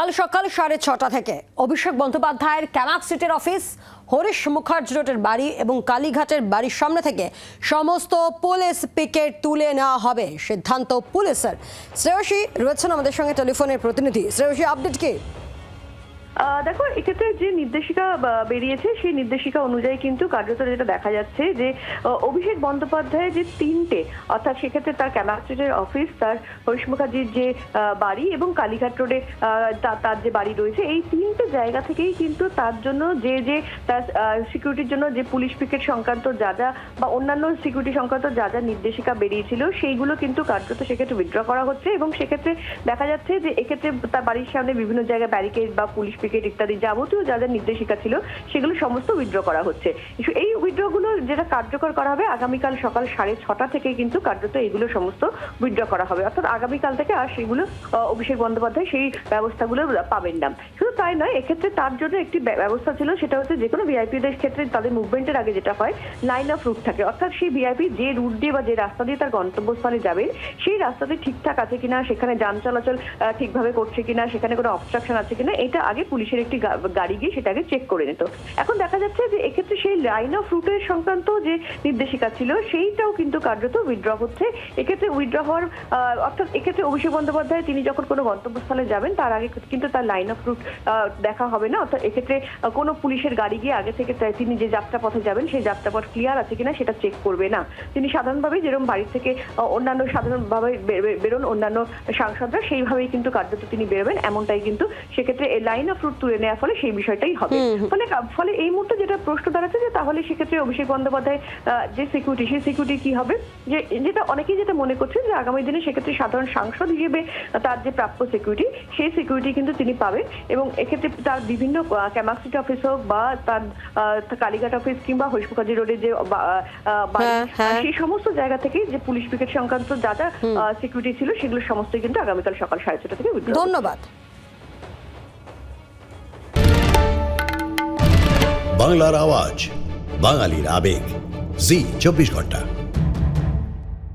কাল সকাল 6:30 থেকে অভিষেক বন্দ্যোপাধ্যায়ের ক্যামাক সিটির অফিস, হরিশ মুখার্জি রোডের বাড়ি এবং কালীঘাটের বাড়ির সামনে থেকে সমস্ত পুলিশ পিকেট তুলে নেওয়া হবে, সিদ্ধান্ত পুলিশের। শ্রেয়সী রয়েছেন আমাদের সঙ্গে টেলিফোনের প্রতিনিধি। শ্রেয়সী, আপডেট কি? দেখো, এক্ষেত্রে যে নির্দেশিকা বেরিয়েছে সেই নির্দেশিকা অনুযায়ী কিন্তু কার্যত যেটা দেখা যাচ্ছে যে অভিষেক বন্দ্যোপাধ্যায়ের যে তিনটে, অর্থাৎ সেক্ষেত্রে তার ক্যামাক স্ট্রিটের অফিস, তার হরিশ মুখার্জির যে বাড়ি এবং কালীঘাট রোডে তার যে বাড়ি রয়েছে, এই তিনটে জায়গা থেকেই কিন্তু তার জন্য যে তার সিকিউরিটির জন্য যে পুলিশ পিকেট সংক্রান্ত যা যা বা অন্যান্য সিকিউরিটি সংক্রান্ত যা যা নির্দেশিকা বেরিয়েছিল সেইগুলো কিন্তু কার্যত সেক্ষেত্রে উইথড্র করা হচ্ছে। এবং সেক্ষেত্রে দেখা যাচ্ছে যে এক্ষেত্রে তার বাড়ির সামনে বিভিন্ন জায়গায় ব্যারিকেড বা পুলিশ পিকেট ইত্যাদি যাবতীয় যা যা নির্দেশিকা ছিল সেগুলো সমস্ত উইথড্র করা হচ্ছে। এই উইথড্র গুলো যেটা কার্যকর করা হবে আগামীকাল সকাল 6:30 থেকে কিন্তু কার্যত এগুলো সমস্ত উইথড্র করা হবে, অর্থাৎ আগামীকাল থেকে আর সেগুলো অভিষেক বন্দ্যোপাধ্যায় সেই ব্যবস্থাগুলো পাবেন না। শুধু তাই নয়, এক্ষেত্রে তার জন্য একটি ব্যবস্থা ছিল, সেটা হচ্ছে যে কোনো ভিআইপিদের ক্ষেত্রে তাদের মুভমেন্টের আগে যেটা হয় লাইন অফ রুট থাকে, অর্থাৎ সেই ভিআইপি যে রুট দিয়ে বা যে রাস্তা দিয়ে তার গন্তব্যস্থানে যাবেন সেই রাস্তাতে ঠিকঠাক আছে কিনা, সেখানে যান চলাচল ঠিকভাবে করছে কিনা, সেখানে কোনো অবস্ট্রাকশন আছে কিনা, এটা আগে পুলিশের একটি গাড়ি গিয়ে সেটাকে চেক করে নিত। এখন দেখা যাচ্ছে যে এক্ষেত্রে সেই লাইন অফ রুটের সংক্রান্ত যে নির্দেশিকা ছিল সেইটাও কিন্তু কার্যত উইথড্র হচ্ছে। এক্ষেত্রে উইথড্র হওয়ার অর্থাৎ এক্ষেত্রে অভিষেক বন্দ্যোপাধ্যায় তিনি যখন কোনো গন্তব্যস্থলে যাবেন তার আগে কিন্তু তার লাইন অফ রুট দেখা হবে না, অর্থাৎ এক্ষেত্রে কোনো পুলিশের গাড়ি গিয়ে আগে থেকে তিনি যে যাত্রাপথে যাবেন সেই যাত্রাপথ ক্লিয়ার আছে কিনা সেটা চেক করবে না। তিনি সাধারণভাবে যেরকম বাড়ি থেকে অন্যান্য সাধারণভাবে বেরোন অন্যান্য সাংসদরা, সেইভাবেই কিন্তু কার্যত তিনি বেরোবেন, এমনটাই কিন্তু সেক্ষেত্রে এই লাইন অফ রুট তুলে নেওয়ার ফলে সেই বিষয়টাই হবে। ফলে এই মুহূর্তে যেটা প্রশ্ন দাঁড়াচ্ছে যে তাহলে সেক্ষেত্রে অভিষেক বন্দ্যোপাধ্যায় যে সিকিউরিটি, সেই সিকিউরিটি কি হবে, যেটা অনেকেই যেটা মনে করছেন যে আগামী দিনে সেক্ষেত্রে সাধারণ সাংসদ হিসেবে তার যে প্রাপ্য সিকিউরিটি সেই সিকিউরিটি কিন্তু তিনি পাবেন। এবং এক্ষেত্রে তার বিভিন্ন ক্যামাক সিটি অফিস হোক বা তার কালীঘাট অফিস কিংবা হরিশ মুখার্জি রোডে যে সেই সমস্ত জায়গা থেকে যে পুলিশ পিকেট সংক্রান্ত যা যা সিকিউরিটি ছিল সেগুলো সমস্তই কিন্তু আগামীকাল সকাল 6:30 থেকে। ধন্যবাদ। বাংলার আওয়াজ, বাঙালির আবেগ, জি 24 ঘন্টা।